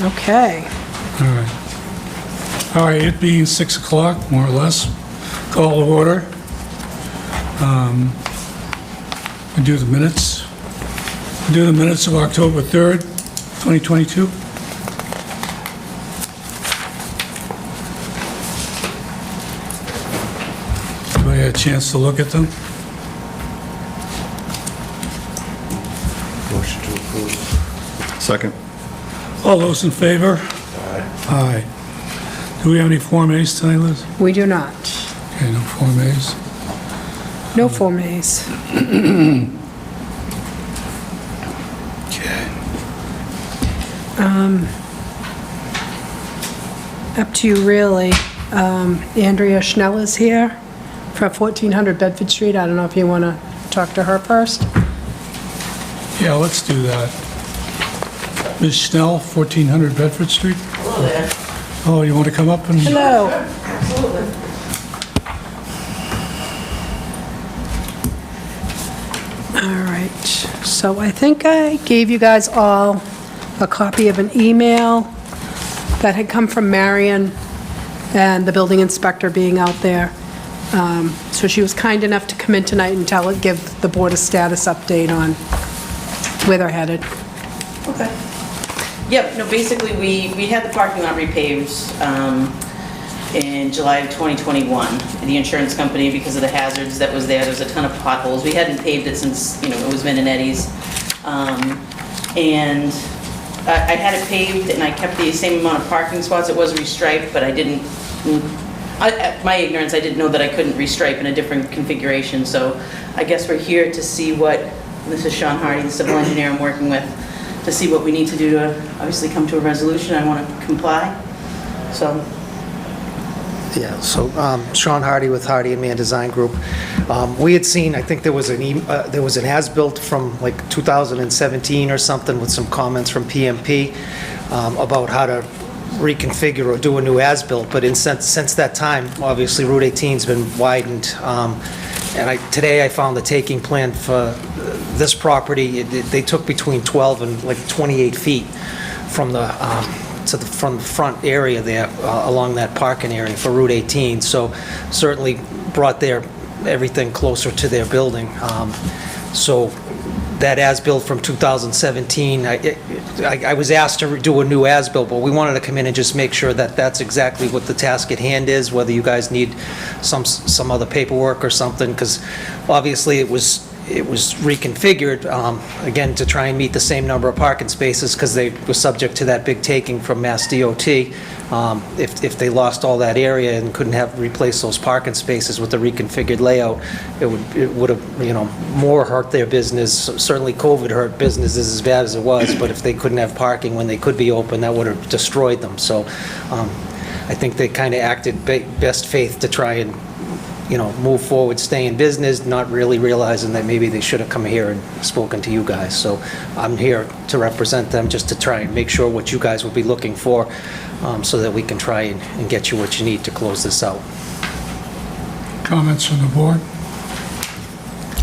Okay. All right. All right, it being 6 o'clock, more or less, call to order. We do the minutes. We do the minutes of October 3rd, 2022. Everybody had a chance to look at them? Motion to approve. Second. All those in favor? Aye. Do we have any Form As tonight, Liz? We do not. Okay, no Form As. No Form As. Okay. Up to you, really. Andrea Schnell is here for 1400 Bedford Street. I don't know if you want to talk to her first. Yeah, let's do that. Ms. Schnell, 1400 Bedford Street? Hello there. Oh, you want to come up and... Hello. Absolutely. All right. So I think I gave you guys all a copy of an email that had come from Marion and the building inspector being out there. So she was kind enough to come in tonight and give the board a status update on where they're headed. Okay. Yep, no, basically, we had the parking lot repaved in July of 2021. The insurance company, because of the hazards that was there was a ton of potholes. We hadn't paved it since, it was Vin and Eddie's. And I had it paved, and I kept the same amount of parking spots. It was restriped, but I didn't, at my ignorance, I didn't know that I couldn't restripe in a different configuration. So I guess we're here to see what, this is Sean Hardy, the civil engineer I'm working with, to see what we need to do to obviously come to a resolution. I want to comply, so. Yeah, so Sean Hardy with Hardy and Man Design Group. We had seen, I think there was an as-built from like 2017 or something with some comments from PMP about how to reconfigure or do a new as-built, but since that time, obviously Route 18's been widened. And today I found the taking plan for this property. They took between 12 and like 28 feet from the front area there along that parking area for Route 18. So certainly brought everything closer to their building. So that as-built from 2017, I was asked to do a new as-built, but we wanted to come in and just make sure that that's exactly what the task at hand is, whether you guys need some other paperwork or something, because obviously it was reconfigured, again, to try and meet the same number of parking spaces, because they were subject to that big taking from Mass DOT. If they lost all that area and couldn't replace those parking spaces with the reconfigured layout, it would have, more hurt their business. Certainly COVID hurt businesses as bad as it was, but if they couldn't have parking when they could be open, that would have destroyed them. So I think they kind of acted best faith to try and move forward, stay in business, not really realizing that maybe they should have come here and spoken to you guys. So I'm here to represent them, just to try and make sure what you guys will be looking for, so that we can try and get you what you need to close this out. Comments from the board?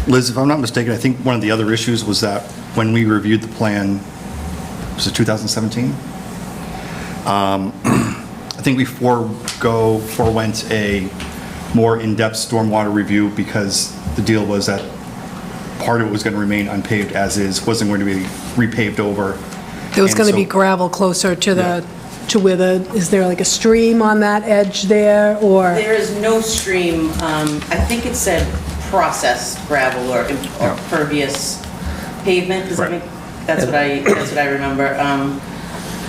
Liz, if I'm not mistaken, I think one of the other issues was that when we reviewed the plan, was it 2017? I think we forewent a more in-depth stormwater review because the deal was that part of it was going to remain unpaved as is, wasn't going to be repaved over. There was And going to so- be gravel closer to where is there like a stream on that edge there, or? There is no stream. I think it said processed gravel or pervious pavement. Does that Right. make, that's what I remember.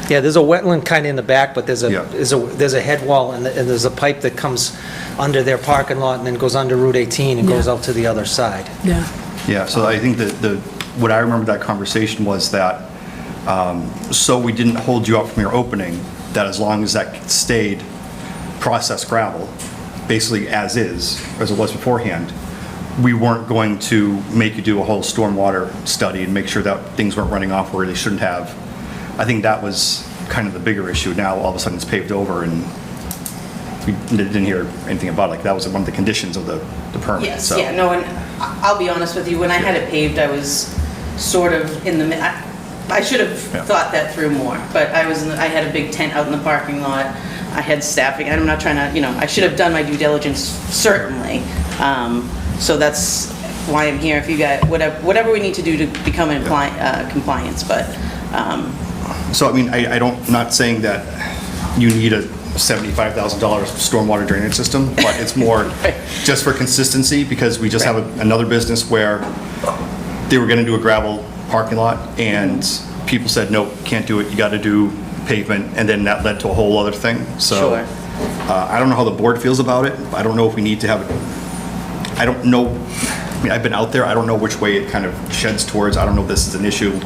Yeah, there's a wetland kind of in the back, but there's a Yeah. there's a head wall and there's a pipe that comes under their parking lot and then goes under Route 18 and goes Yeah. out to the other side. Yeah. Yeah, so I think that what I remember that conversation was that, so we didn't hold you up from your opening, that as long as that stayed processed gravel, basically as is, as it was beforehand, we weren't going to make you do a whole stormwater study and make sure that things weren't running off where they shouldn't have. I think that was kind of the bigger issue. Now, all of a sudden, it's paved over, and we didn't hear anything about it. Like, that was one of the conditions of the permit. Yes, so. yeah, no, and I'll be honest with you, when I had it paved, I was sort of in the, I should have thought that through more, but I had a big tent out in the parking lot. I had staffing. I'm not trying to, I should have done my due diligence, certainly. So that's why I'm here. If you guys, whatever we need to do to become in compliance, but. So, I mean, I'm not saying that you need a $75,000 stormwater drainage system, but it's more just for consistency, because we just have another business where they were gonna do a gravel parking lot, and people said, nope, can't do it, you gotta do pavement, and then that led to a whole other thing, so. Sure. I don't know how the board feels about it. I don't know if we need to have, I don't know, I mean, I've been out there, I don't know which way it kind of sheds towards, I don't know if this is an issue.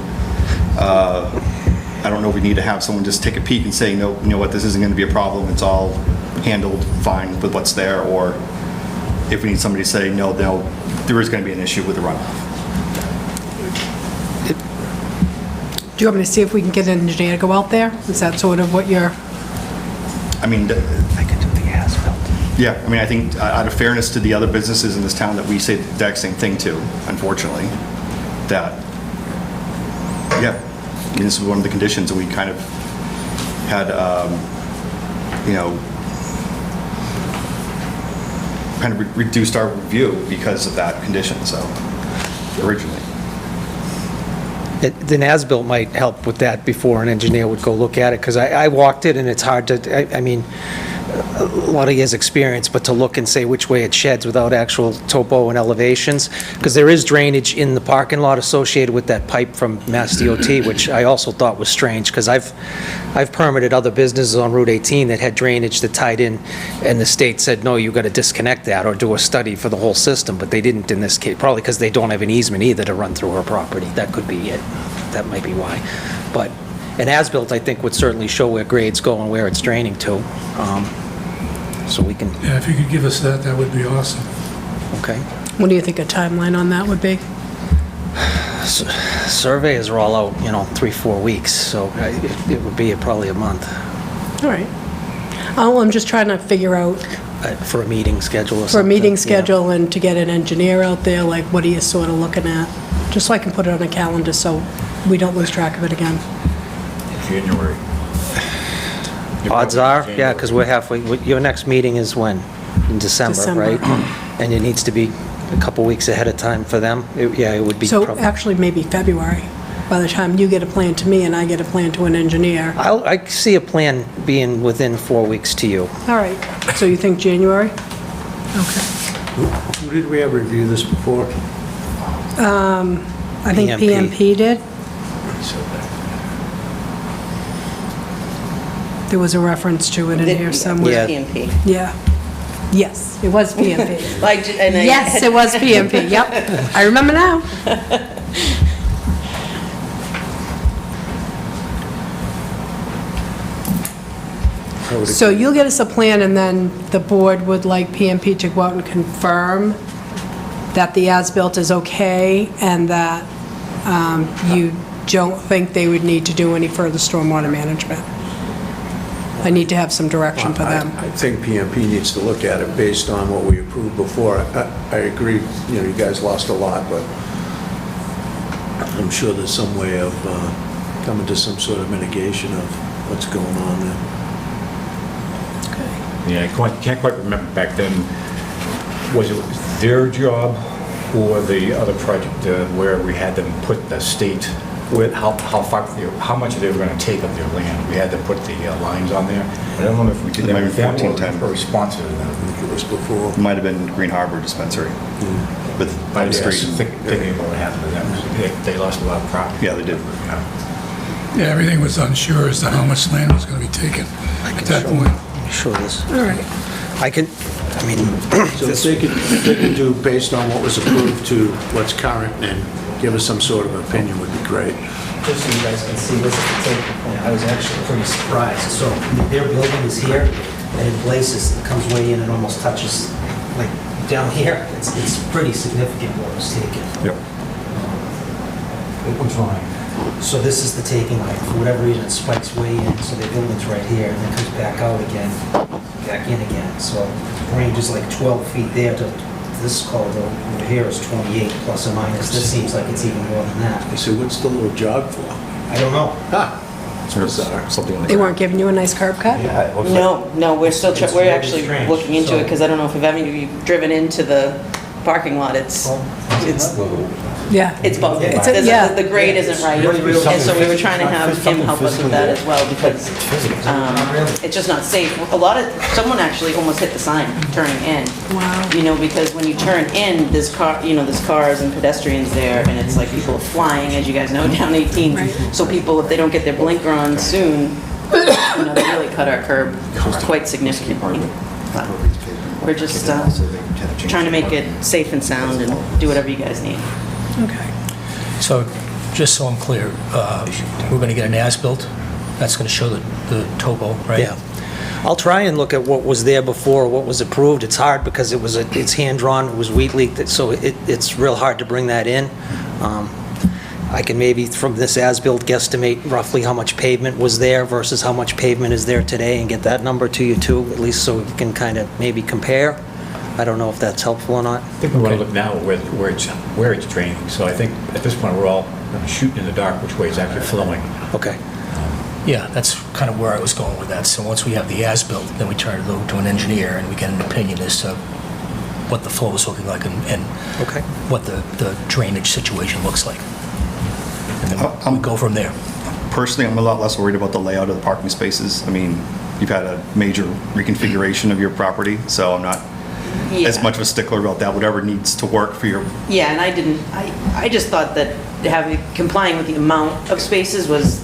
I don't know if we need to have someone just take a peek and say, no, you know what, this isn't gonna be a problem, it's all handled fine with what's there, or if we need somebody to say, no, there is gonna be an issue with the runoff. Do you want me to see if we can get an engineer to go out there? Is that sort of what you're... I mean, I could do the as-built. yeah, I mean, I think out of fairness to the other businesses in this town that we say the exact same thing to, unfortunately, that, yeah, I mean, this is one of the conditions, and we kind of had, kind of reduced our review because of that condition, so, originally. Then as-built might help with that before an engineer would go look at it, because I walked it, and it's hard to, I mean, a lot of years' experience, but to look and say which way it sheds without actual topo and elevations, because there is drainage in the parking lot associated with that pipe from Mass DOT, which I also thought was strange, because I've permitted other businesses on Route 18 that had drainage that tied in, and the state said, no, you've got to disconnect that or do a study for the whole system, but they didn't in this case, probably because they don't have an easement either to run through her property. That could be it. That might be why. But an as-built, I think, would certainly show where grade's going, where it's draining to, so we can, Yeah, if you could give us that, that would be awesome. okay. What do you think a timeline on that would be? Surveys are all out, 3-4 weeks, so it would be probably a month All right. Oh, I'm just trying to figure out, for a meeting schedule or something. for a meeting yeah. schedule and to get an engineer out there, like, what are you sort of looking at? Just so I can put it on a calendar so we don't lose track of it again. January. Odds are, yeah, because we're halfway, your next meeting is when? In December, December. right? And it needs to be a couple weeks ahead of time for them. Yeah, it would be. So actually, maybe February, by the time you get a plan to me and I get a plan to an engineer. I see a plan being within 4 weeks to you. All right, so you think January? Okay. Who did we ever review this before? I think PMP. PMP did. There was a reference to it in here somewhere. Yeah. PMP. Yeah. Yes, it was PMP. Yes, Yes, it was PMP, yep. I remember now. So you'll get us a plan, and then the board would like PMP to go out and confirm that the as-built is okay, and that you don't think they would need to do any further stormwater management. I need to have some direction for them. I think PMP needs to look at it based on what we approved before. I agree, you guys lost a lot, but I'm sure there's some way of coming to some sort of mitigation of what's going on there. Yeah, I can't quite remember back then, was it their job or the other project where we had them put the state, with how much they were going to take of their land? We had to put the lines on there. I don't know if we did that Maybe with them or 1410. a response to I that. think it was before. It might have been Green Harbor Dispensary with I the was street. thinking about what happened to them. They lost a lot of property. Yeah, they did. Yeah. Yeah, everything was unsure as to how much land was going to be taken at that point. Sure this. All right. So if they could do based on what was approved to what's current and give us some sort of opinion would be great. Just so you guys can see, this is the taking point. I was actually pretty surprised. So their building is here, and in places, it comes way in and almost touches, like, down here. It's pretty significant what was taken. Yep. It was wrong. So this is the taking line. For whatever reason, it spikes way in, so their building's right here, and then comes back out again, back in again. So the range is like 12 feet there to this corridor over here is 28 plus or minus. This seems like it's even more than that. I said, what's the little jog for? I don't know. Something like They that. weren't giving you a nice curb cut? Yeah, it looks like- No, we're still, It's we're really actually strange. looking into it, So- because I don't know if you've driven into the parking lot, it's Yeah. bumpy. It's a- yeah. The grade isn't right, and so we were trying to have him help us with that as well, because it's just not safe. Someone actually almost hit the sign turning in. Wow. You know, because when you turn in, there's cars and pedestrians there, and it's like people are flying, as you guys know, down 18. Right. So people, if they don't get their blinker on soon, they really cut our curb quite significantly. But we're just trying to make it safe and sound and do whatever you guys need. Okay. So, just so I'm clear, we're going to get an as-built, that's going to show the topo, right? Yeah. I'll try and look at what was there before, what was approved. It's hard because it's hand-drawn, it was Wheatley, so it's real hard to bring that in. I can maybe, from this as-built, guesstimate roughly how much pavement was there versus how much pavement is there today and get that number to you too, at least so we can kind of maybe compare. I don't know if that's helpful or not. I think we want to look now where it's draining. So I think at this point, we're all shooting in the dark which way it's actually flowing. Okay. Yeah, that's kind of where I was going with that. So once we have the as-built, then we turn it over to an engineer and we get an opinion as to what the flow is looking like and Okay. what the drainage situation looks like. And then we go from there. Personally, I'm a lot less worried about the layout of the parking spaces. I mean, you've had a major reconfiguration of your property, so I'm not as Yeah. much of a stickler about that. Whatever needs to work for your, Yeah, and I just thought that complying with the amount of spaces was,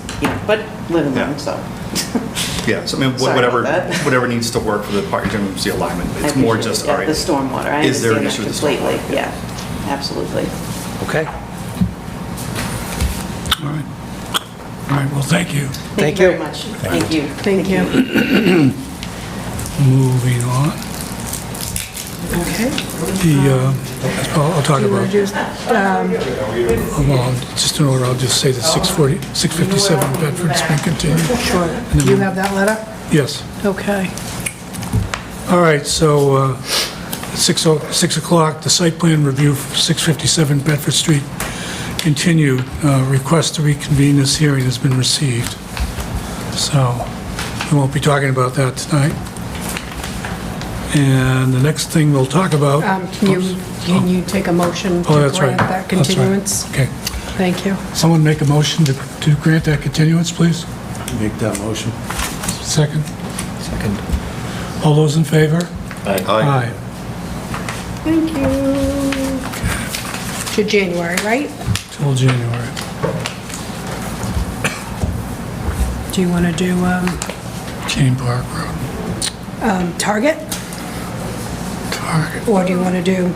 but live and learn, Yeah. so. yeah, so I mean, Sorry whatever, about that. whatever needs to work for the parking, you're going to see alignment. I It's more appreciate just, it. all Yeah, right. the stormwater, I Is there an understand issue that with the completely, stormwater? yeah, absolutely. Okay. All right. All right, well, thank you. Thank you very much. Thank you. Thank you. Moving on. Okay. I'll talk Do you want about, to just, well, just in order, I'll just say that 657 Bedford's been continued. sure, do you have that letter? Yes. Okay. All right, so at 6 o'clock, the site plan review for 657 Bedford Street continued. Request to reconvene this hearing has been received. So we won't be talking about that tonight. And the next thing we'll talk about... Can you take a motion to Oh, that's right. grant that That's right. continuance? Okay. Thank you. Someone make a motion to grant that continuance, please? Make that motion. Second. Second. All those in favor? Aye. Thank you. To January, right? Till January. Do you want to do Kane Park Road. Target? Target. Or do you want to do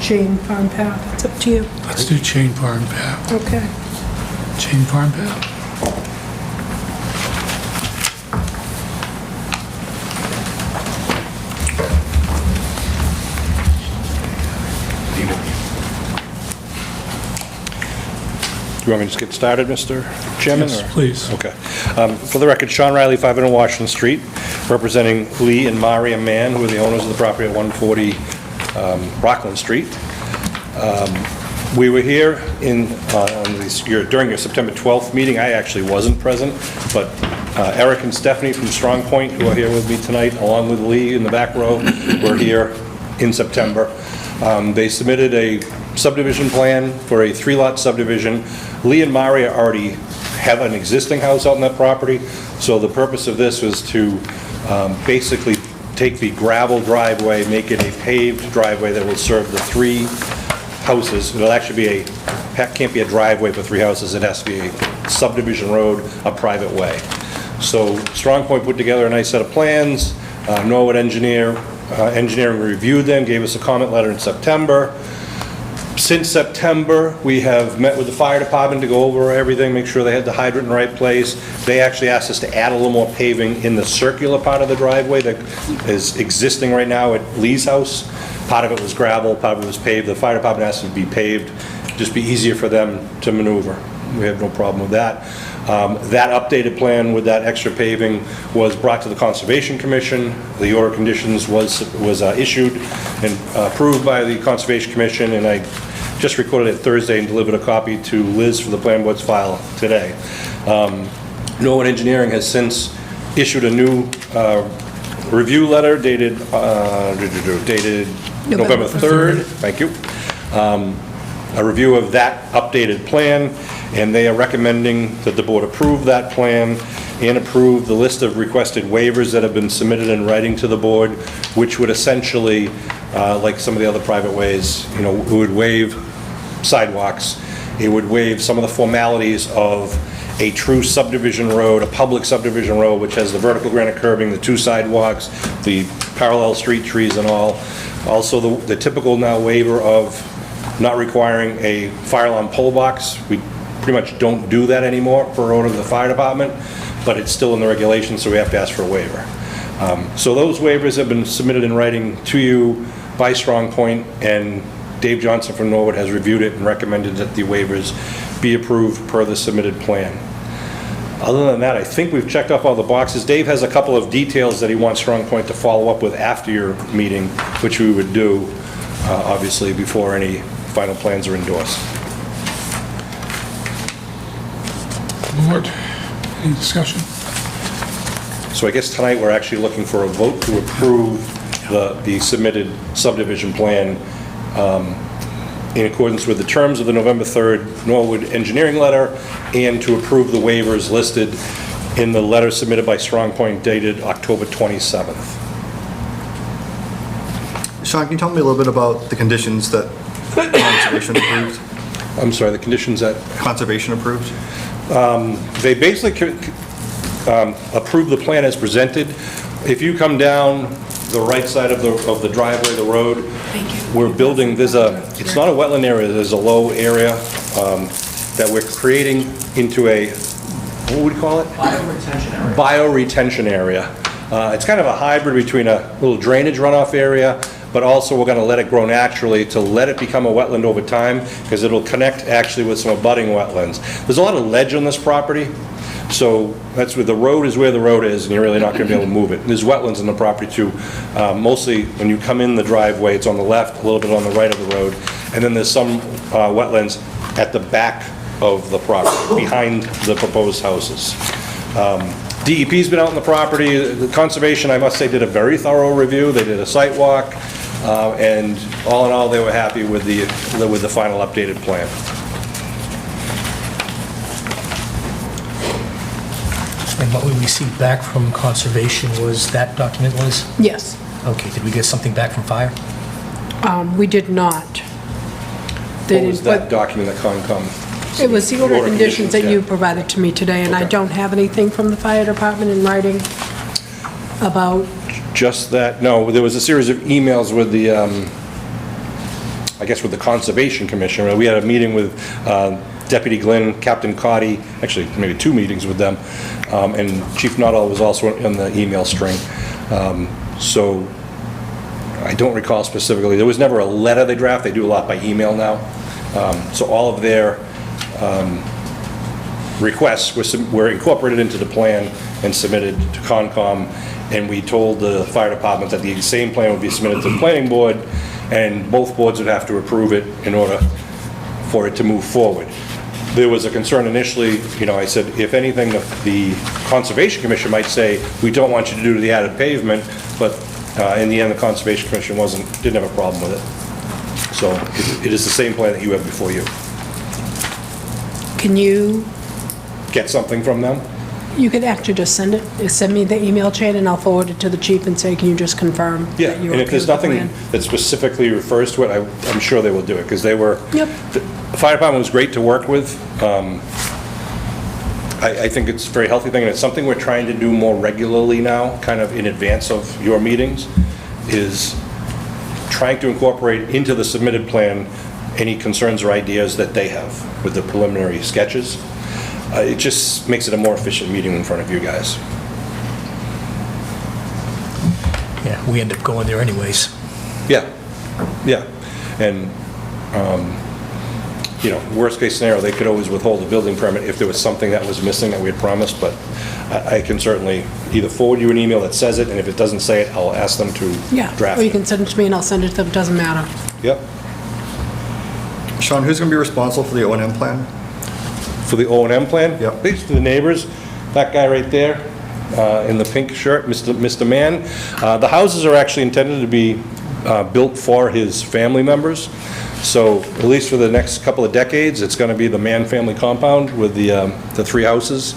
Chain Farm Path? It's up to you. Let's do Chain Farm Path. Okay. Chain Farm Path. Do you want me to just get started, Mr. Chairman? Yes, or- please. Okay. For the record, Sean Riley, 500 Washington Street, representing Lee and Maria Mann, who are the owners of the property at 140 Rockland Street. We were here during your September 12th meeting. I actually wasn't present, but Eric and Stephanie from Strong Point, who are here with me tonight, along with Lee in the back row, were here in September. They submitted a subdivision plan for a 3-lot subdivision. Lee and Maria already have an existing house out on that property, so the purpose of this was to basically take the gravel driveway, make it a paved driveway that will serve the 3 houses. It'll actually can't be a driveway for 3 houses, it has to be a subdivision road, a private way. So Strong Point put together a nice set of plans. Norwood Engineering reviewed them, gave us a comment letter in September. Since September, we have met with the fire department to go over everything, make sure they had the hydrant in the right place. They actually asked us to add a little more paving in the circular part of the driveway that is existing right now at Lee's house. Part of it was gravel, part of it was paved. The fire department asked it to be paved, just be easier for them to maneuver. We have no problem with that. That updated plan with that extra paving was brought to the Conservation Commission. The order of conditions was issued and approved by the Conservation Commission, and I just recorded it Thursday and delivered a copy to Liz for the plan board's file today. Norwood Engineering has since issued a new review letter dated November 3rd. Thank you. A review of that updated plan, and they are recommending that the board approve that plan and approve the list of requested waivers that have been submitted in writing to the board, which would essentially, like some of the other private ways, it would waive sidewalks. It would waive some of the formalities of a true subdivision road, a public subdivision road, which has the vertical granite curbing, the 2 sidewalks, the parallel street trees and all. Also, the typical now waiver of not requiring a fire alarm pole box. We pretty much don't do that anymore per order of the fire department, but it's still in the regulations, so we have to ask for a waiver. So those waivers have been submitted in writing to you by Strong Point, and Dave Johnson from Norwood has reviewed it and recommended that the waivers be approved per the submitted plan. Other than that, I think we've checked off all the boxes. Dave has a couple of details that he wants Strong Point to follow up with after your meeting, which we would do, obviously, before any final plans are endorsed. Board, any discussion? So I guess tonight we're actually looking for a vote to approve the submitted subdivision plan in accordance with the terms of the November 3rd Norwood Engineering letter, and to approve the waivers listed in the letter submitted by Strong Point dated October 27th. Sean, can you tell me a little bit about the conditions that Conservation approved? I'm sorry, the conditions that Conservation approved? they basically approved the plan as presented. If you come down the right side of the driveway, the road, we're building, it's not a wetland area, there's a low area that we're creating into a, what would we call it? Bioretention area. Bioretention area. It's kind of a hybrid between a little drainage runoff area, but also we're gonna let it grow naturally to let it become a wetland over time, because it'll connect actually with some abutting wetlands. There's a lot of ledge on this property, so that's where the road is, and you're really not gonna be able to move it. There's wetlands in the property too. Mostly when you come in the driveway, it's on the left, a little bit on the right of the road, and then there's some wetlands at the back of the property, behind the proposed houses. DEP's been out on the property. The Conservation, I must say, did a very thorough review. They did a site walk, and all in all, they were happy with the final updated plan. And what we received back from Conservation was that document, Liz? Yes, Okay, did we get something back from Fire? we did not. They What was didn't that put- document that Concom? It was the order of conditions that you yeah. provided to me today, and I Okay. don't have anything from the fire department in writing about, Just that, no, there was a series of emails with the, I guess with the Conservation Commission. We had a meeting with Deputy Glenn, Captain Cotter, actually maybe 2 meetings with them, and Chief Nuttall was also in the email string. So I don't recall specifically. There was never a letter they draft. They do a lot by email now. So all of their requests were incorporated into the plan and submitted to Concom, and we told the fire department that the same plan would be submitted to the planning board, and both boards would have to approve it in order for it to move forward. There was a concern initially, I said, if anything, the Conservation Commission might say, we don't want you to do the added pavement, but in the end, the Conservation Commission didn't have a problem with it. So it is the same plan that you have before you. can you Get something from them? could actually just send me the email chain, and I'll forward it to the chief and say, can you just confirm Yeah, that you're and okay if there's with the nothing plan? that specifically refers to it, I'm sure they will do it, because they were... Yep. The fire department was great to work with. I think it's a very healthy thing, and it's something we're trying to do more regularly now, kind of in advance of your meetings, is trying to incorporate into the submitted plan any concerns or ideas that they have with the preliminary sketches. It just makes it a more efficient meeting in front of you guys. Yeah, we end up going there anyways. Yeah, yeah. And, worst case scenario, they could always withhold a building permit if there was something that was missing that we had promised, but I can certainly either forward you an email that says it, and if it doesn't say it, I'll ask them to Yeah, draft or you it. can send it to me and I'll send it to them, doesn't matter. Yep. Sean, who's going to be responsible for the O&M plan? For the O&M plan? Yep. Basically, the neighbors, that guy right there, in the pink shirt, Mr. Mann. The houses are actually intended to be built for his family members. So at least for the next couple of decades, it's going to be the Mann family compound with the 3 houses.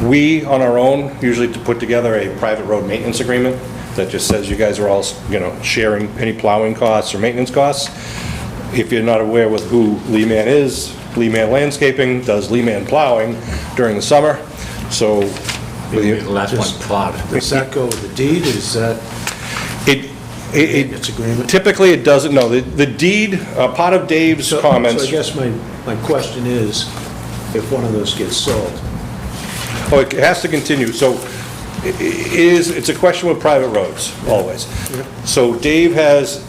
We, on our own, usually to put together a private road maintenance agreement that just says you guys are all, sharing any plowing costs or maintenance costs. If you're not aware with who Lee Mann is, Lee Mann Landscaping does Lee Mann plowing during the summer, so. The last one plowed. Does that go with the deed, is that its agreement? Typically, it doesn't, no. The deed, part of Dave's comments. So I guess my question is, if one of those gets sold, Oh, it has to continue, so it's a question with private roads, always. So Dave has,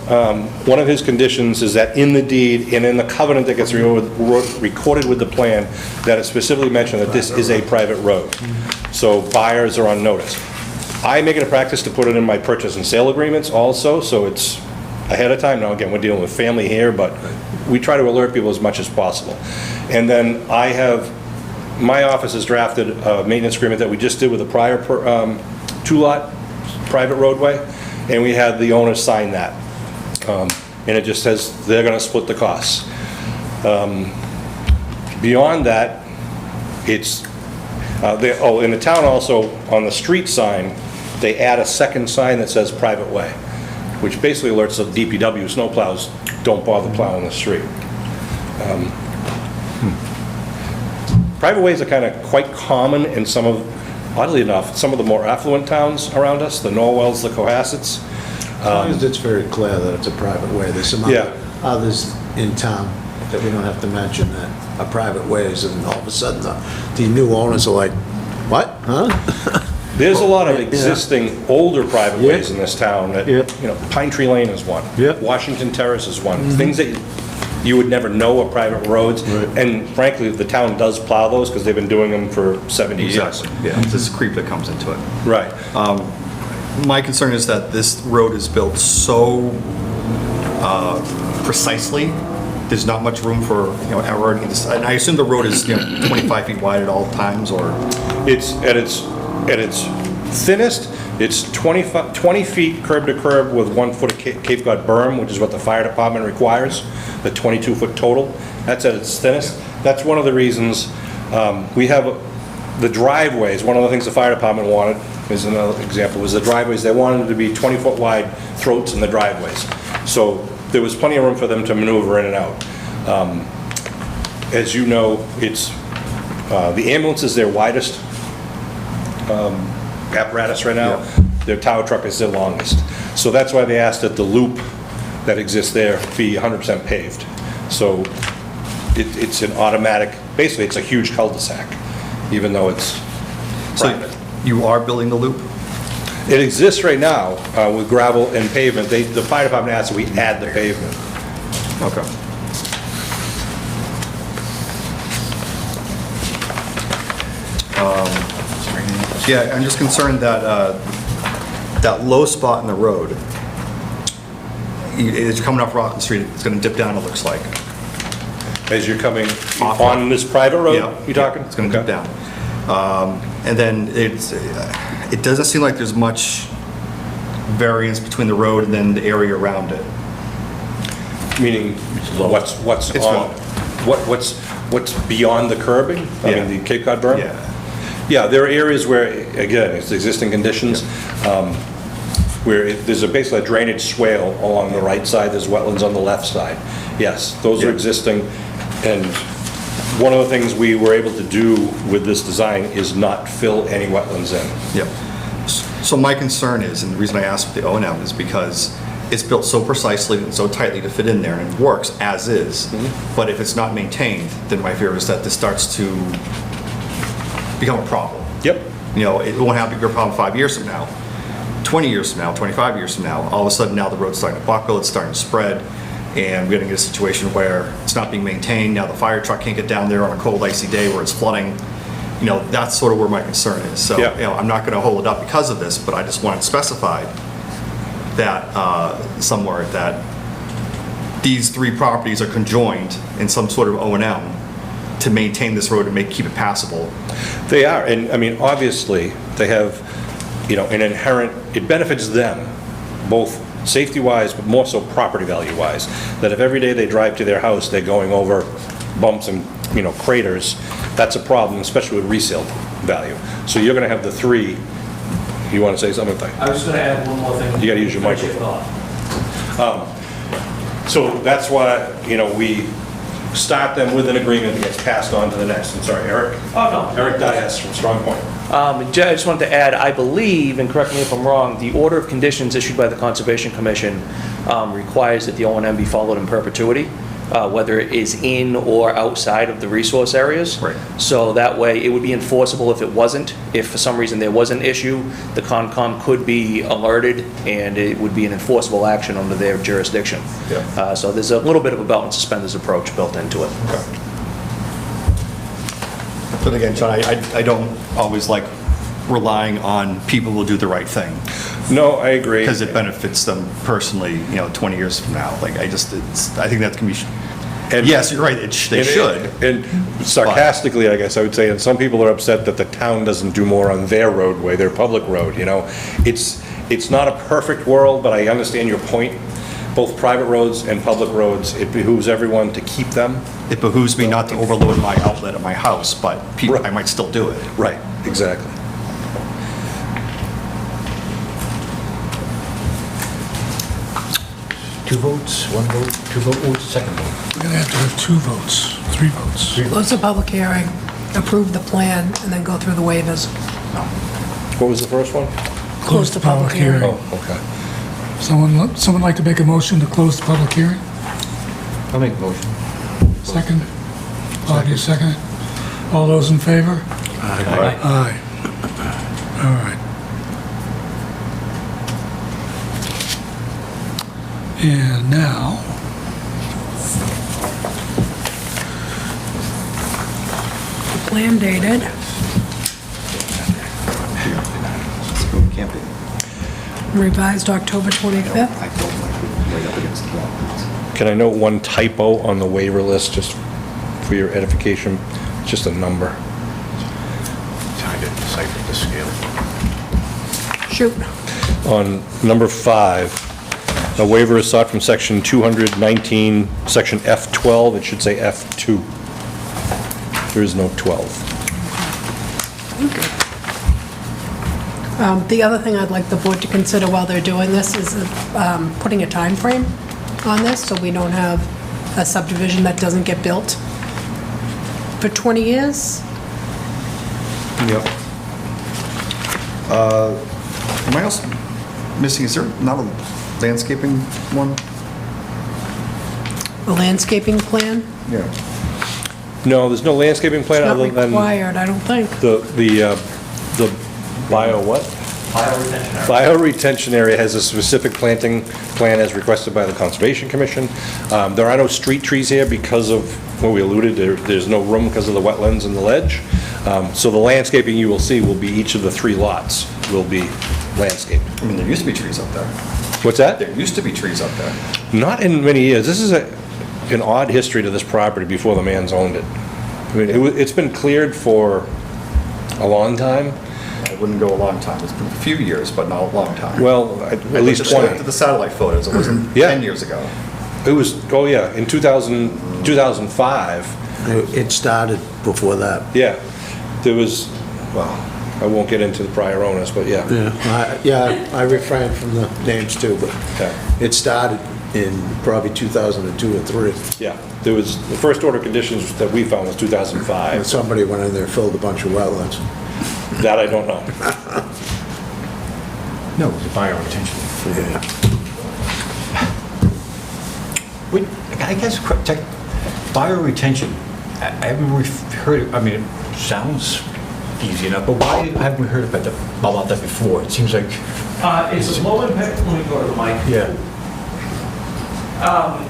one of his conditions is that in the deed and in the covenant that gets recorded with the plan, that it specifically mentioned that this is a private road. So buyers are on notice. I make it a practice to put it in my purchase and sale agreements also, so it's ahead of time. Now, again, we're dealing with family here, but we try to alert people as much as possible. And then my office has drafted a maintenance agreement that we just did with a prior 2-lot private roadway, and we had the owners sign that. And it just says they're going to split the costs. Beyond that, it's, in the town also, on the street sign, they add a second sign that says private way, which basically alerts the DPW snowplows don't bother plowing the street. Private ways are kind of quite common in oddly enough, some of the more affluent towns around us, the Norwells, the Cohassets. as long as it's very clear that it's a private way, there's some Yeah. others in town that we don't have to mention that are private ways, and all of a sudden, the new owners are like, what, huh? There's a lot of Yeah. existing older private Yeah. ways in this town that, Yeah. Pine Tree Lane is one. Yeah. Washington Terrace is one. Things that you would never know are private roads. Right. And frankly, the town does plow those because they've been doing them for 70 years. Exactly, yeah, it's this creep that comes into it. Right. My concern is that this road is built so precisely, there's not much room for, error. And I assume the road is, 25 feet wide at all times, or? It's, at its thinnest, it's 20 feet curb to curb with 1 foot of Cape Cod berm, which is what the fire department requires, the 22-foot total. That's at its thinnest. That's one of the reasons we have the driveways. One of the things the fire department wanted, is another example, was the driveways. They wanted to be 20-foot wide throats in the driveways. So there was plenty of room for them to maneuver in and out. As you know, it's the ambulance is their widest apparatus right now. Yeah. Their tower truck is their longest. So that's why they asked that the loop that exists there be 100% paved. So it's an automatic, basically it's a huge cul-de-sac, even though it's private. So you are building the loop? It exists right now with gravel and pavement. The fire department asked that we add the pavement. Okay. Yeah, I'm just concerned that that low spot in the road, it's coming off Rockland Street, it's going to dip down, it looks like. As you're coming on this private road, Yeah, you talking? It's going to dip down. And then it doesn't seem like there's much variance between the road and then the area around it. Meaning, what's It's on, low. what's beyond the curbing? I Yeah. mean, the Cape Cod berm? Yeah. Yeah, there are areas where, again, it's existing conditions, where there's basically a drainage swale along the right side, there's wetlands on the left side. Yes, those are Yeah. existing, and one of the things we were able to do with this design is not fill any wetlands in. Yep. So my concern is, and the reason I asked the O&M is because it's built so precisely and so tightly to fit in there, and it works as is. But if it's not maintained, then my fear is that this starts to become a problem. Yep. It won't have to be a problem 5 years from now, 20 years from now, 25 years from now. All of a sudden now the road's starting to buckle, it's starting to spread, and we're gonna get a situation where it's not being maintained. Now the fire truck can't get down there on a cold, icy day where it's flooding. That's sort of where my concern is. So, Yeah. I'm not gonna hold it up because of this, but I just want it specified that, somewhere that these 3 properties are conjoined in some sort of O&M to maintain this road and keep it passable. They are, and I mean, obviously, they have, an inherent, it benefits them, both safety-wise, but more so property value-wise, that if every day they drive to their house, they're going over bumps and, craters, that's a problem, especially with resale value. So you're gonna have the 3, you wanna say something? I was going to add one more thing. You gotta use your Finish microphone. thought. So that's why, we start them with an agreement that gets passed on to the next. I'm sorry, Eric? Oh, no. Eric Dias from Strong Point. I just wanted to add, I believe, and correct me if I'm wrong, the order of conditions issued by the Conservation Commission requires that the O&M be followed in perpetuity, whether it is in or outside of the resource areas. Right. So that way, it would be enforceable if it wasn't. If for some reason there was an issue, the Concom could be alerted, and it would be an enforceable action under their jurisdiction. Yeah. So there's a little bit of a belt and suspenders approach built into it. But again, John, I don't always like relying on people who will do the right thing, No, I agree. because it benefits them personally, 20 years from now. Like, I think that's going to be, And- yes, you're right, they should. And sarcastically, I guess I would say, and some people are upset that the town doesn't do more on their roadway, their public road, It's not a perfect world, but I understand your point. Both private roads and public roads, it behooves everyone to keep them. It behooves me not to overload my outlet at my house, but I might still do it. Right, exactly. Two votes, one vote, two vote, what's the second vote? We're gonna have to have 2 votes, 3 votes. Close the public hearing, approve the plan, and then go through the waivers. What was the first one? Close the public hearing. Oh, okay. Someone like to make a motion to close the public hearing? I'll make a motion. Second? Bob, you second it? All those in favor? Aye. Aye. All right. And now, Plan dated. Can't be. Revised October 25th. I don't like it right up against the wall. Can I note one typo on the waiver list, just for your edification? It's just a number. Time to decipher the scale. Shoot. On number 5, a waiver is sought from section 219, section F12, it should say F2. There is no 12. The other thing I'd like the board to consider while they're doing this is putting a time frame on this, so we don't have a subdivision that doesn't get built for 20 years. Yep. Am I also missing, is there not a landscaping one? A landscaping plan? Yeah. No, there's no landscaping plan Not other than required, I don't think. the bio what? Bioretention area has a specific planting plan as requested by the Conservation Commission. There are no street trees here because of what we alluded, there's no room because of the wetlands and the ledge. So the landscaping you will see will be each of the 3 lots will be landscaped. I mean, there used to be trees up there. What's that? There used to be trees up there. Not in many years. This is an odd history to this property before the man's owned it. I mean, it's been cleared for a long time. It wouldn't go a long time. It's been a few years, but not a long time. Well, at least I looked 20. at the satellite photos. It wasn't Yeah. 10 years ago. It was, oh yeah, in 2005, It started before that. yeah, there was, well, I won't get into the prior owners, but yeah. Yeah, I refrained from the names too, but Okay. it started in probably 2002 or 3. Yeah, there was, the first order conditions that we found was And 2005. somebody went in there, filled a bunch of wetlands. That I don't know. No, it was a bioretention. Yeah. Wait, I guess, bioretention, I haven't heard, I mean, it sounds easy enough, but why haven't we heard about that before? It seems like, It's a low impact, let me go to the mic. yeah.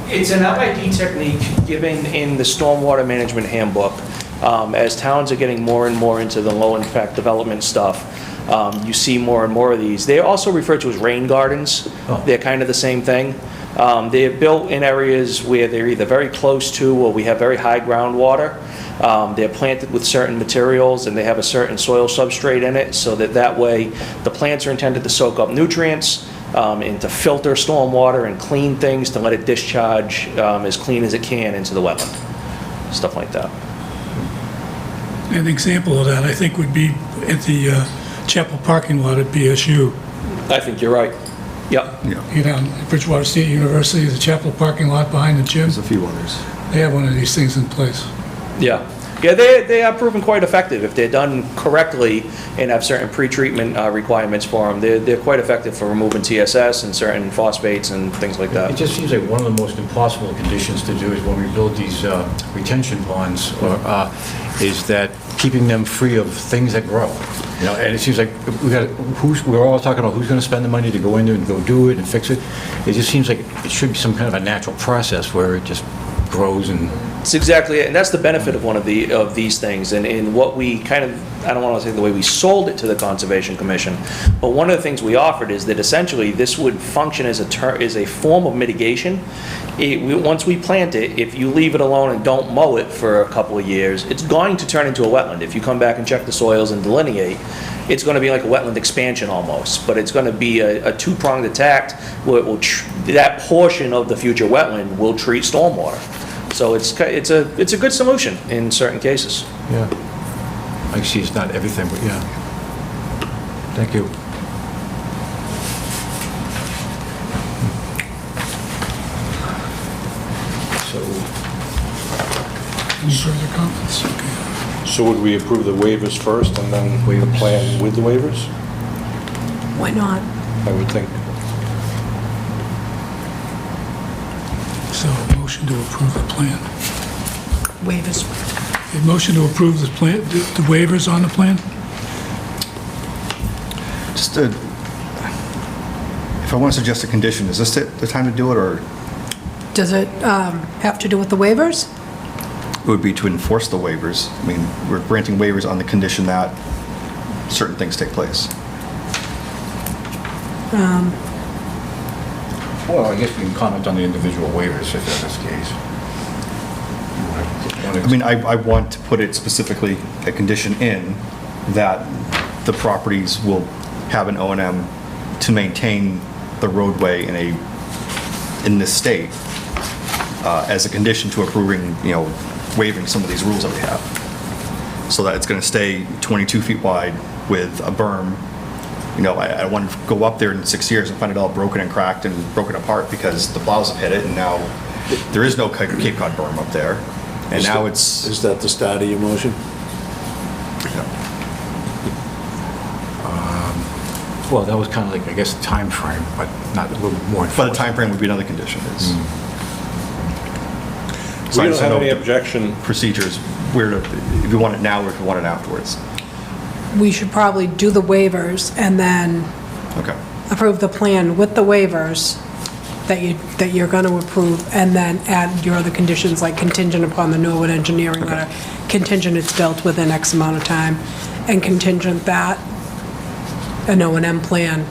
It's an LID technique given in the Stormwater Management Handbook. As towns are getting more and more into the low-impact development stuff, you see more and more of these. They're also referred to as rain gardens. Oh. They're kind of the same thing. They're built in areas where they're either very close to or we have very high groundwater. They're planted with certain materials and they have a certain soil substrate in it, so that way the plants are intended to soak up nutrients and to filter stormwater and clean things to let it discharge as clean as it can into the wetland, stuff like that. An example of that, I think, would be at the Chapel parking lot at BSU. I think you're right. Yep. You know, Bridgewater State University, the Chapel parking lot behind the gym, There's a few others. they have one of these things in place. Yeah. Yeah, they are proven quite effective. If they're done correctly and have certain pre-treatment requirements for them, they're quite effective for removing TSS and certain phosphates and things like It that. just seems like one of the most impossible conditions to do is when we build these retention ponds, is that keeping them free of things that grow. You know, and it seems like we're all talking about who's going to spend the money to go in there and go do it and fix it. It just seems like it should be some kind of a natural process where it just grows and... It's exactly it, and that's the benefit of one of these things, and what we kind of, I don't want to say the way we sold it to the Conservation Commission, but one of the things we offered is that essentially this would function as a form of mitigation. Once we plant it, if you leave it alone and don't mow it for a couple of years, it's going to turn into a wetland. If you come back and check the soils and delineate, it's going to be like a wetland expansion almost, but it's going to be a two-pronged attack where it will that portion of the future wetland will treat stormwater. So it's a good solution in certain cases. Yeah. I see it's not everything, but yeah. Thank you. So, Any further comments? Okay. So would we approve the waivers first and then the plan with the waivers? Why not? I would think. So, a motion to approve the plan. Waivers. A motion to approve the plan, the waivers on the plan? Just if I want to suggest a condition, is this the time to do it, or Does it have to do with the waivers? it would be to enforce the waivers? I mean, we're granting waivers on the condition that certain things take place. well, I guess we can comment on the individual waivers if that's the case. I mean, I want to put it specifically, a condition in, that the properties will have an O&M to maintain the roadway in this state, as a condition to approving, waiving some of these rules that we have. So that it's gonna stay 22 feet wide with a berm. I want to go up there in 6 years and find it all broken and cracked and broken apart because the plows have hit it, and now there is no Cape Cod berm up there. And now it's... Is that the start of your motion? Well, that was kind of like, I guess, time frame, but not a little more. But the time frame would be another condition, is... So We I don't just have know any the objection. procedures, if you want it now or if you want it afterwards. We should probably do the waivers and then Okay. approve the plan with the waivers that you're going to approve, and then add your other conditions, like contingent upon the Norwood engineering letter, contingent it's built within X amount of time, and contingent that an O&M plan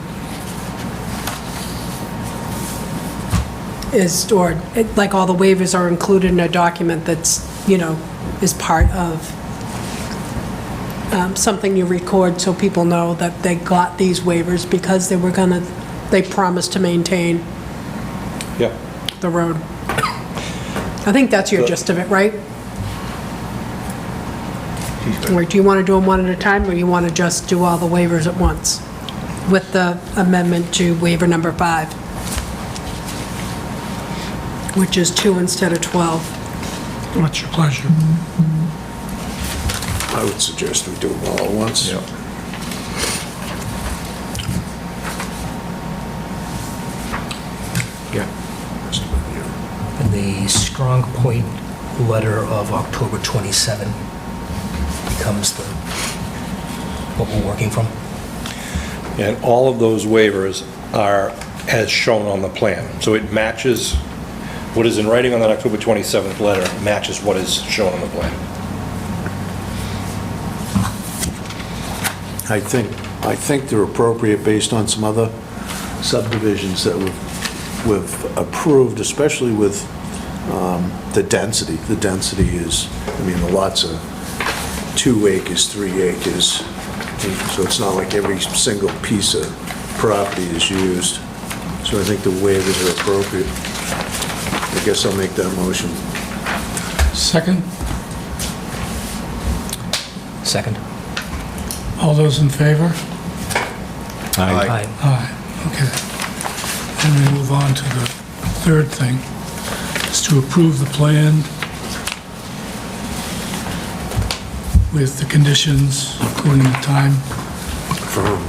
is stored, like all the waivers are included in a document that's, is part of something you record so people know that they got these waivers because they promised to maintain Yeah. the road. I think that's your gist of it, right? Or do you want to do them one at a time, or you want to just do all the waivers at once with the amendment to waiver number 5, which is 2 instead of 12? What's your pleasure? I would suggest we do them all at once. Yeah. And the strong point letter of October 27 becomes what we're working from. And all of those waivers are as shown on the plan. So it matches what is in writing on that October 27th letter, matches what is shown on the plan. I think they're appropriate based on some other subdivisions that we've we've approved, especially with the density. The density is, I mean, the lots are 2 acres, 3 acres, so it's not like every single piece of property is used. So I think the waivers are appropriate. I guess I'll make that motion. Second? Second. All those in favor? Aye. Aye, okay. And we move on to the third thing, is to approve the plan with the conditions, including the time. From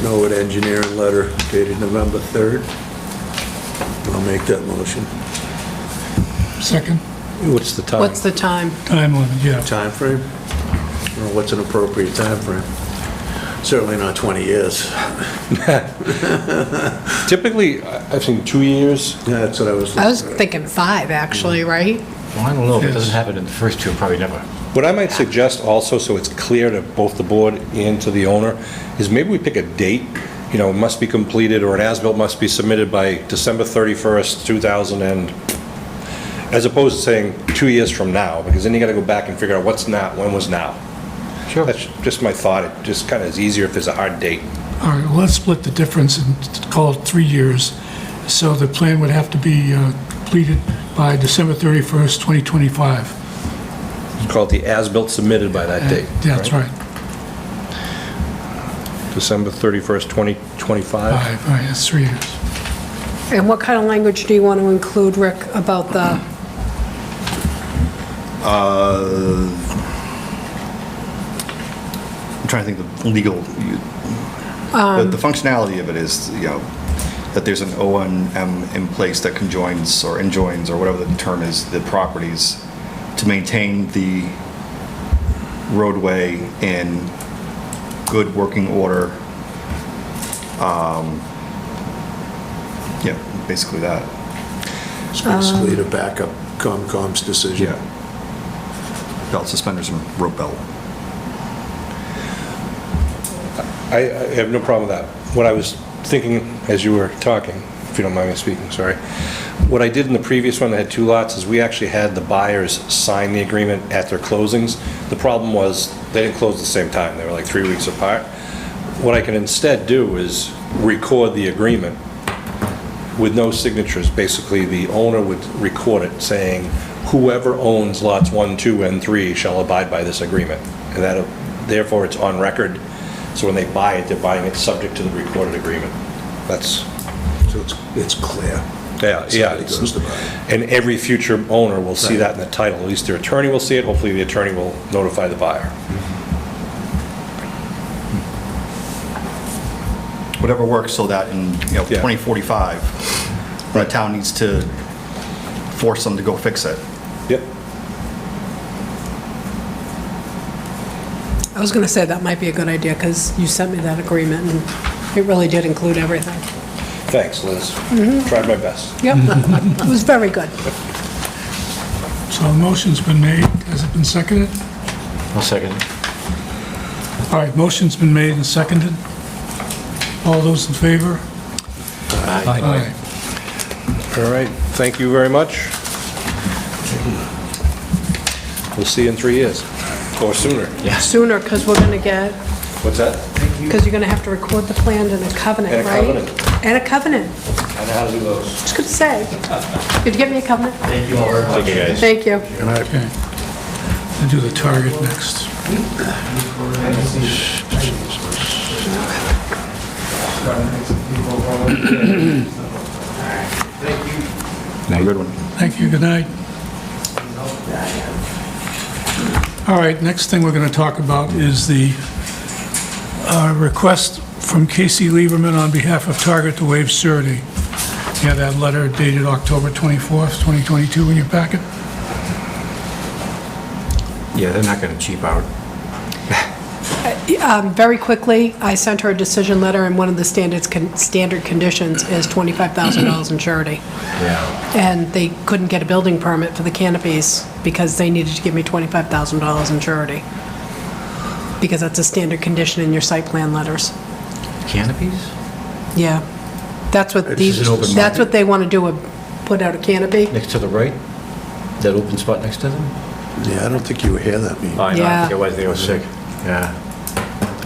Norwood Engineering letter dated November 3rd. I'll make that motion. Second? What's the time? What's the time? Time limit, yeah. Time frame? Or what's an appropriate time frame? Certainly not 20 years. Typically, I've seen 2 years. Yeah, that's what I was. I was thinking 5, actually, right? Well, I don't know, if it doesn't happen in the first two, probably never. What I might suggest also, so it's clear to both the board and to the owner, is maybe we pick a date, you know, it must be completed, or an as-built must be submitted by December 31st, 2000, and, as opposed to saying 2 years from now, because then you gotta go back and figure out what's now, when was now. Sure. That's just my thought, it just kinda is easier if there's a hard date. All right, well, let's split the difference and call it 3 years. So the plan would have to be completed by December 31st, 2025. Call it the as-built submitted by that date. Yeah, that's right. December 31st, 2025. 5, right, that's 3 years. And what kind of language do you want to include, Rick, about the, I'm trying to think of legal, the functionality of it is, you know, that there's an O&M in place that conjoins or enjoins, or whatever the term is, the properties to maintain the roadway in good working order. Yeah, basically that. It's basically to back up Comcom's decision. Yeah. Belt, suspenders, and rope belt. I have no problem with that. What I was thinking as you were talking, if you don't mind me speaking, sorry. What I did in the previous one that had 2 lots is we actually had the buyers sign the agreement at their closings. The problem was they didn't close at the same time. They were like 3 weeks apart. What I can instead do is record the agreement with no signatures. Basically, the owner would record it saying, whoever owns lots 1, 2, and 3 shall abide by this agreement. And that, therefore, it's on record. So when they buy it, they're buying it subject to the recorded agreement. That's, So it's clear. yeah. Somebody goes to buy it. And every future owner will see that in the title. At least their attorney will see it. Hopefully, the attorney will notify the buyer. Whatever works so that in, you know, Yeah. 2045, the town needs to force them to go fix it. Yep. I was going to say that might be a good idea, because you sent me that agreement, and it really did include everything. Thanks, Liz. Tried my best. Yep, it was very good. So a motion's been made. Has it been seconded? I'll second it. All right, motion's been made and seconded. All those in favor? Aye. All right, thank you very much. We'll see you in 3 years, or sooner. Sooner, because we're going to get, What's that? because you're going to have to record the plan and a covenant, And a right? covenant. And a covenant. I know how to do those. Just going to say. Could you get me a covenant? Thank you all very much. Guys. Thank you. Okay. We'll do the target next. Good one. Thank you, good night. All right, next thing we're going to talk about is the request from Casey Lieberman on behalf of Target to waive surety. You have that letter dated October 24th, 2022 in your packet? Yeah, they're not gonna cheap out. Very quickly, I sent her a decision letter, and one of the standard conditions is $25,000 in surety. Yeah. And they couldn't get a building permit for the canopies because they needed to give me $25,000 in surety. Because that's a standard condition in your site plan letters. Canopies? Yeah. That's what It's these, just an open that's market. what they want to do, put out a canopy. Next to the right? That open spot next to them? Yeah, I don't think you were here that meeting. Oh, I know, I think Yeah. it was, they were sick. Yeah.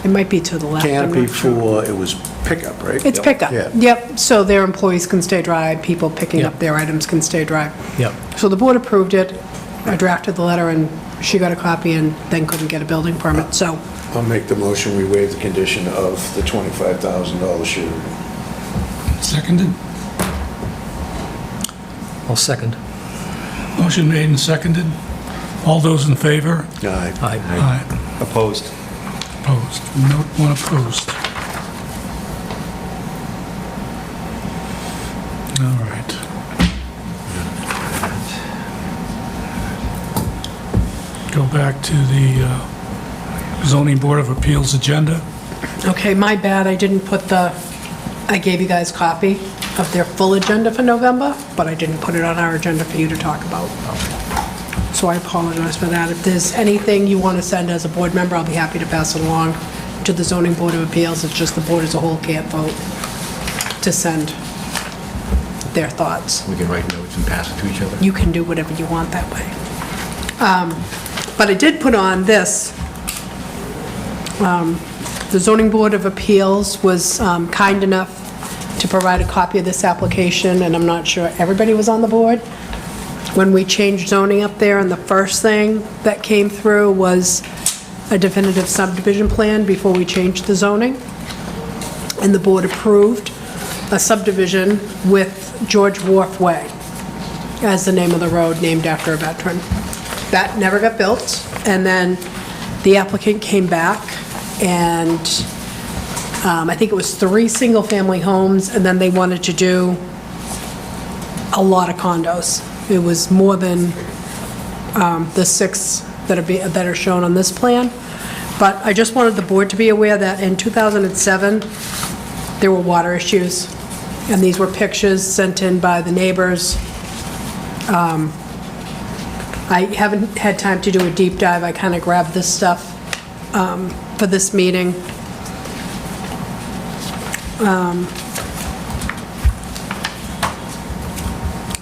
It might be to the left. I'm Canopy not sure. it was pickup, right? It's pickup. Yeah. Yep, so their employees can stay dry, people picking up Yep. their items can stay dry. Yep. So the board approved it, I drafted the letter, and she got a copy and then couldn't get a building permit, so. I'll make the motion, we waive the condition of the $25,000 shooter. Seconded? I'll second. Motion made and seconded. All those in favor? Aye. Aye. Aye. Opposed? Opposed? No one opposed. All right. Go back to the zoning board of appeals agenda. Okay, my bad, I didn't put I gave you guys a copy of their full agenda for November, but I didn't put it on our agenda for you to talk about. So I apologize for that. If there's anything you want to send as a board member, I'll be happy to pass it along to the zoning board of appeals. It's just the board as a whole can't vote to send their thoughts. We can write notes and pass it to each other. You can do whatever you want that way. But I did put on this. The zoning board of appeals was kind enough to provide a copy of this application, and I'm not sure everybody was on the board. When we changed zoning up there, and the first thing that came through was a definitive subdivision plan before we changed the zoning. And the board approved a subdivision with George Wharf Way as the name of the road, named after a veteran. That never got built, and then the applicant came back, and I think it was 3 single-family homes, and then they wanted to do a lot of condos. It was more than the 6 that are shown on this plan. But I just wanted the board to be aware that in 2007, there were water issues, and these were pictures sent in by the neighbors. I haven't had time to do a deep dive. I kind of grabbed this stuff for this meeting.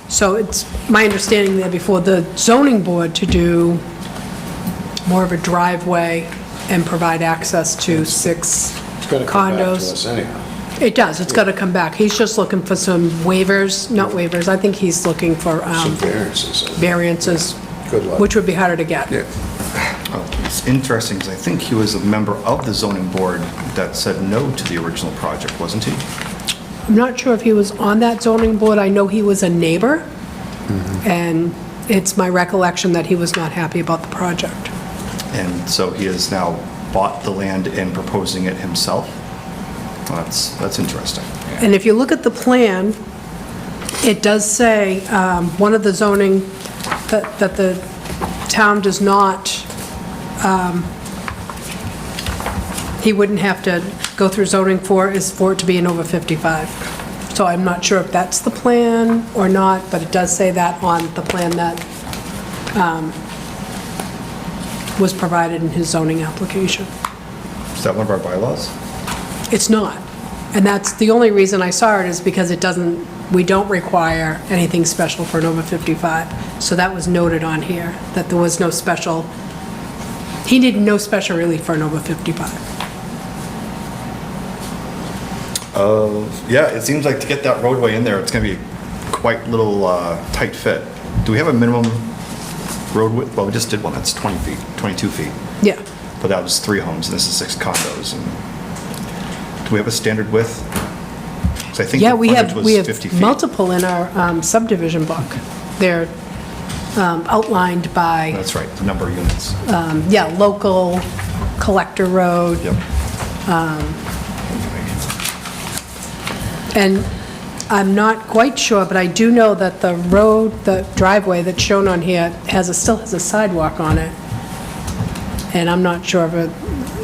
So it's my understanding there before the zoning board to do more of a driveway and provide access to 6 It's gonna come back to condos. us anyhow. It does, it's got to come back. He's just looking for some waivers, not waivers, I think he's looking for Some variances. variances, Good luck. which would be harder to get. Yeah. Oh, it's interesting, because I think he was a member of the zoning board that said no to the original project, wasn't he? I'm not sure if he was on that zoning board, I know he was a neighbor, and it's my recollection that he was not happy about the project. And so he has now bought the land and proposing it himself? Well, that's interesting. And if you look at the plan, it does say, one of the zoning, that the town does not, he wouldn't have to go through zoning for, is for it to be an over 55. So I'm not sure if that's the plan or not, but it does say that on the plan that was provided in his zoning application. Is that one of our bylaws? It's not. And that's, the only reason I saw it is because it doesn't, we don't require anything special for an over 55. So that was noted on here, that there was no special, he needed no special relief for an over 55. Yeah, it seems like to get that roadway in there, it's going to be quite little tight fit. Do we have a minimum road width? Well, we just did one, that's 20 feet, 22 feet. Yeah. But that was 3 homes, and this is 6 condos. And do we have a standard width? 'Cause I think Yeah, the we frontage was have 50 feet. multiple in our subdivision book. They're outlined by, That's right, the number of units. yeah, local, collector road. Yep. And I'm not quite sure, but I do know that the road, the driveway that's shown on here still has a sidewalk on it. And I'm not sure if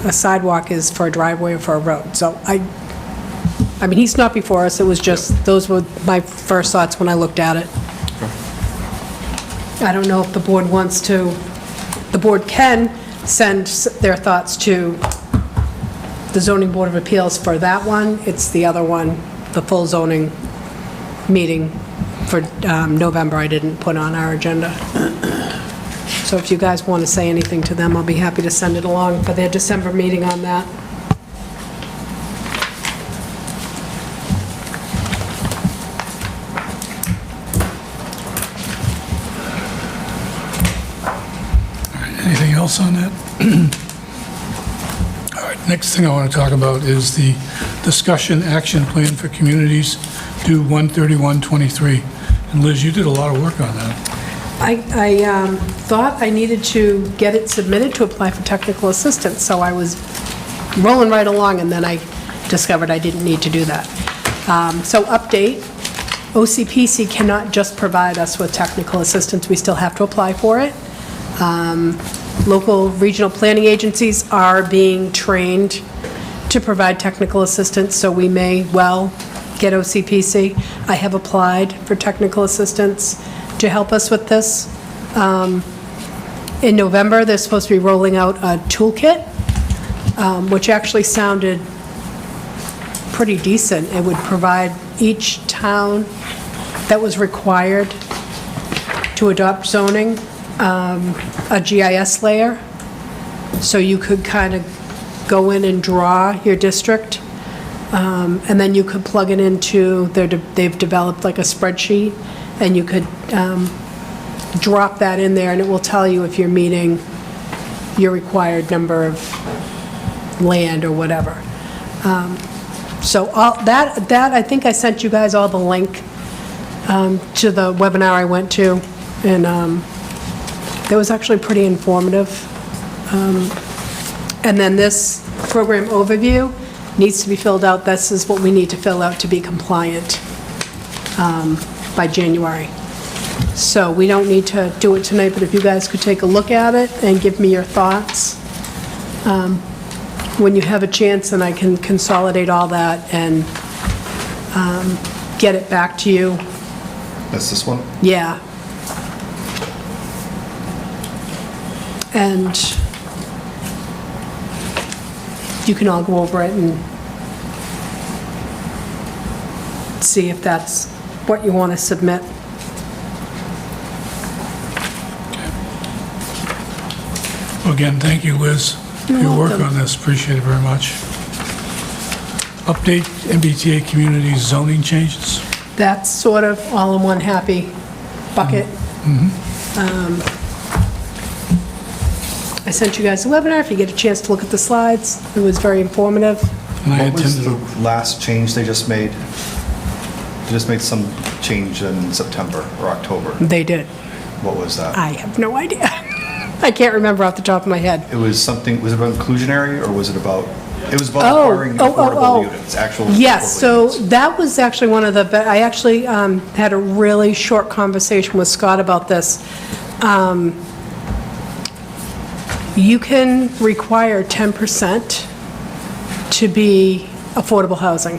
a sidewalk is for a driveway or for a road. So I mean, he's not before us, it was just, those were my first thoughts when I looked at it. I don't know if the board wants to, the board can send their thoughts to the zoning board of appeals for that one. It's the other one the full zoning meeting for November I didn't put on our agenda. So if you guys want to say anything to them, I'll be happy to send it along for their December meeting on that. Anything else on that? All right, next thing I want to talk about is the discussion action plan for communities due 1/31/23. And Liz, you did a lot of work on that. I thought I needed to get it submitted to apply for technical assistance, so I was rolling right along, and then I discovered I didn't need to do that. So update, OCPC cannot just provide us with technical assistance, we still have to apply for it. Local regional planning agencies are being trained to provide technical assistance, so we may well get OCPC. I have applied for technical assistance to help us with this. In November, they're supposed to be rolling out a toolkit, which actually sounded pretty decent. It would provide each town that was required to adopt zoning a GIS layer, so you could kind of go in and draw your district, and then you could plug it into they've developed like a spreadsheet, and you could drop that in there, and it will tell you if you're meeting your required number of land or whatever. So all that I think I sent you guys all the link to the webinar I went to, and it was actually pretty informative. And then this program overview needs to be filled out. This is what we need to fill out to be compliant by January. So we don't need to do it tonight, but if you guys could take a look at it and give me your thoughts when you have a chance, and I can consolidate all that and get it back to you. That's this one? Yeah. And you can all go over it and see if that's what you want to submit. Well, again, thank you, Liz, for your work on this. Appreciate it very much. Update MBTA community zoning changes. That's sort of all in one happy bucket. I sent you guys a webinar. If you get a chance to look at the slides, it was very informative. And I What was attended. the last change they just made? They just made some change in September or October. They did. What was that? I have no idea. I can't remember off the top of my head. It was something, was it about inclusionary, or was it about, it was about Oh, requiring oh, oh, affordable oh. units, actual Yes, affordable so units. that was actually one of the, I actually had a really short conversation with Scott about this. You can require 10% to be affordable housing,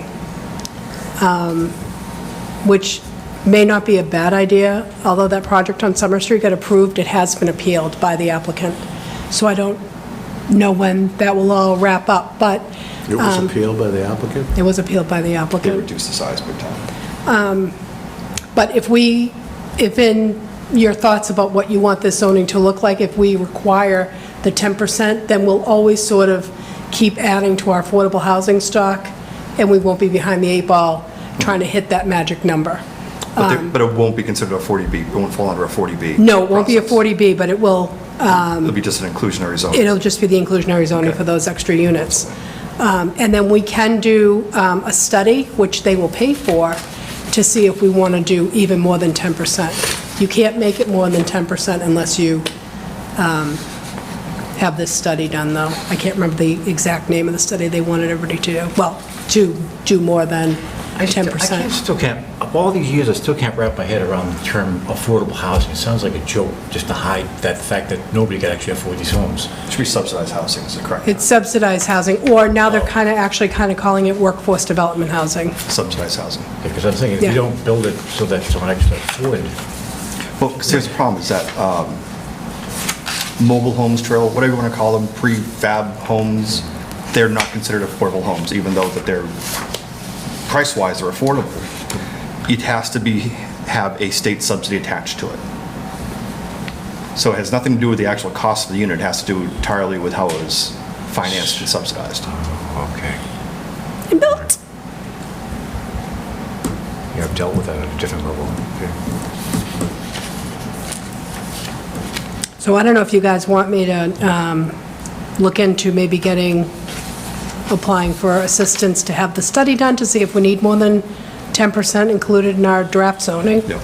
which may not be a bad idea, although that project on Summer Street got approved, it has been appealed by the applicant. So I don't know when that will all wrap up, but It was appealed by the applicant? it was appealed by the They applicant. reduced the size big time. But if in your thoughts about what you want this zoning to look like, if we require the 10%, then we'll always sort of keep adding to our affordable housing stock, and we won't be behind the 8 ball trying to hit that magic number. But it won't be considered a 40B, it won't fall under a 40B. No, it won't be a process. 40B, but it will, It'll be just an inclusionary zone. it'll just be the inclusionary zoning Okay. for those extra units. And then we can do a study, which they will pay for, to see if we want to do even more than 10%. You can't make it more than 10% unless you have this study done, though. I can't remember the exact name of the study they wanted everybody to do. Well, to do more than I 10%. still can't, of all these years, I still can't wrap my head around the term affordable housing. It sounds like a joke, just to hide that fact that nobody can actually afford these homes. It should be subsidized housing, is it correct? It's subsidized housing, or now they're kind of calling it workforce development housing. Subsidized housing. Because I'm thinking, if Yeah. you don't build it so that someone actually afford it, Well, because here's the problem, is that mobile homes, trail, whatever you want to call them, prefab homes, they're not considered affordable homes, even though that they're price-wise, they're affordable. It has to have a state subsidy attached to it. So it has nothing to do with the actual cost of the unit, it has to do entirely with how it was financed and subsidized. Okay. And built. Yeah, I've dealt with that at a different level. Okay. So I don't know if you guys want me to look into maybe applying for assistance to have the study done to see if we need more than 10% included in our draft zoning. Yeah.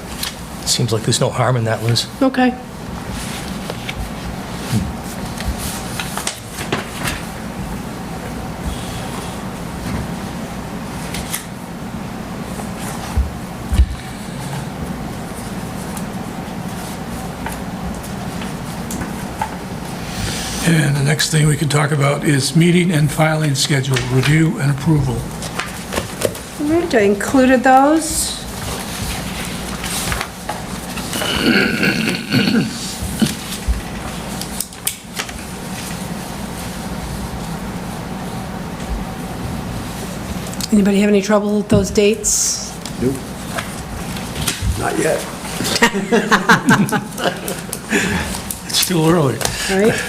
Seems like there's no harm in that, Liz. Okay. And the next thing we can talk about is meeting and filing schedule, review and approval. All right, I included those. Anybody have any trouble with those dates? Nope. Not yet. It's still early. All right?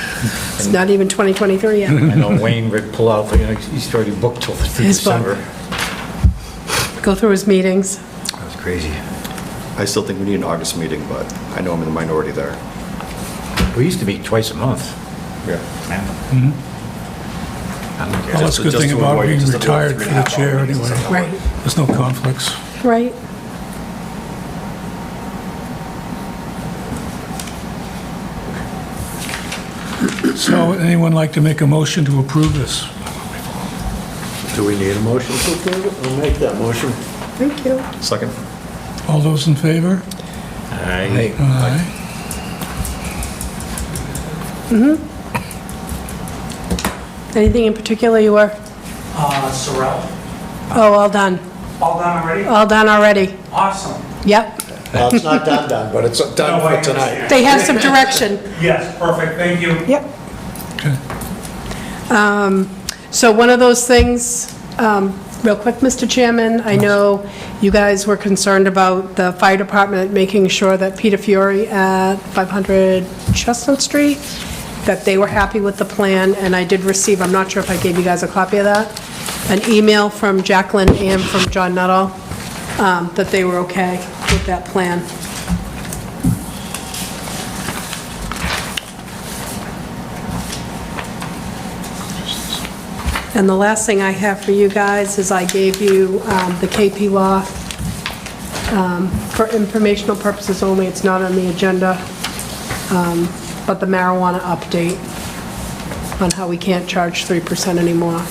It's not even 2023 yet. I know Wayne would pull out, he's already booked till through His book. December. Go through his meetings. That's crazy. I still think we need an August meeting, but I know I'm in the minority there. We used to meet twice a month. Yeah. Man. I don't care. Well, that's a good Just thing to about avoid being just the retired for the 3.5 chair hour meetings. anyway. Right. There's no conflicts. Right. So would anyone like to make a motion to approve this? Do we need a motion to approve it? I'll make that motion. Thank you. Second? All those in favor? Aye. Aye. Anything in particular you were? Sorrel, Oh, all done. all done already? All done already. Awesome. Yep. Well, it's not done, but it's done No, I for tonight. understand. They have some direction. Yes, perfect, thank you. Yep. Okay. So one of those things, real quick, Mr. Chairman, I know you guys were concerned about the fire department making sure that Peter Fiore at 500 Chestnut Street, that they were happy with the plan, and I did receive, I'm not sure if I gave you guys a copy of that, an email from Jacqueline and from John Nuttall, that they were okay with that plan. And the last thing I have for you guys is I gave you the KP law for informational purposes only. It's not on the agenda, but the marijuana update on how we can't charge 3% anymore.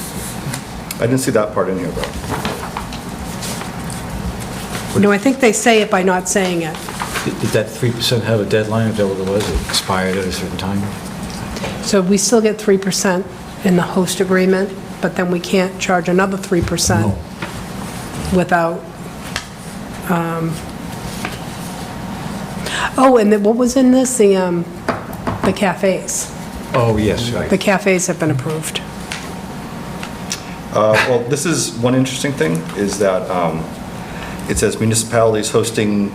I didn't see that part in here, though. No, I think they say it by not saying it. Did that 3% have a deadline? Is that what it was? It expired at a certain time? So we still get 3% in the host agreement, but then we can't charge another 3% without, oh, and then what was in this? The cafes. Oh, yes, right. The cafes have been approved. Well, this is one interesting thing, is that it says municipalities hosting,